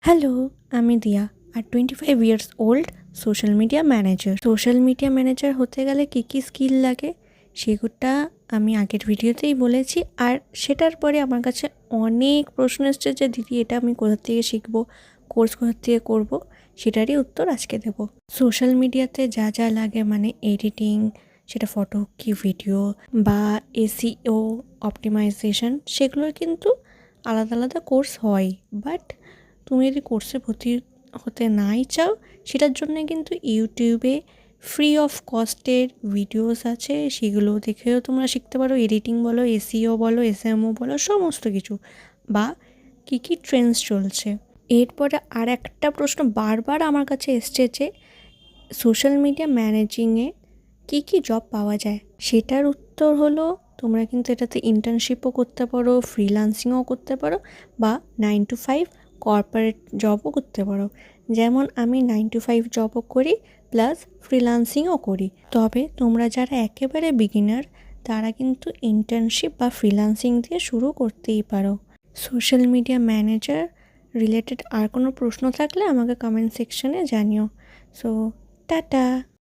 Hello, আমি দিয়া আর 25 years old social media manager. Social media manager হতে গেলে কী কী স্কিল লাগে সেগুলোটা আমি আগের ভিডিওতেই বলেছি। আর সেটার পরে আমার কাছে অনেক প্রশ্ন এসছে যে দিদি এটা আমি কোথা থেকে শিখবো, কোর্স কোথা থেকে করবো, সেটারই উত্তর আজকে দেব। সোশ্যাল মিডিয়াতে যা যা লাগে মানে এডিটিং, সেটা ফটো কি ভিডিও বা এসইও অপটিমাইজেশন, সেগুলোর কিন্তু আলাদা আলাদা কোর্স হয়। বাট তুমি যদি কোর্সে ভর্তি হতে নাই চাও, সেটার জন্য কিন্তু ইউটিউবে ফ্রি অফ কস্টের ভিডিওস আছে, সেগুলো দেখেও তোমরা শিখতে পারো। এডিটিং বলো, এসইও বলো, এসএমও বলো, সমস্ত কিছু, বা কী কী ট্রেন্ডস চলছে। এরপরে আর একটা প্রশ্ন বারবার আমার কাছে এসছে যে সোশ্যাল মিডিয়া ম্যানেজিংয়ে কী কী জব পাওয়া যায়। সেটার উত্তর হলো তোমরা কিন্তু এটাতে ইন্টার্নশিপও করতে পারো, ফ্রিল্যান্সিংও করতে পারো, বা 9 to 5 কর্পোরেট জবও করতে পারো। যেমন আমি 9 to 5 জবও করি প্লাস ফ্রিল্যান্সিংও করি। তবে তোমরা যারা একেবারে বিগিনার তারা কিন্তু ইন্টার্নশিপ বা ফ্রিল্যান্সিং দিয়ে শুরু করতেই পারো। সোশ্যাল মিডিয়া ম্যানেজার রিলেটেড আর কোনো প্রশ্ন থাকলে আমাকে কমেন্ট সেকশনে জানিও। So tata.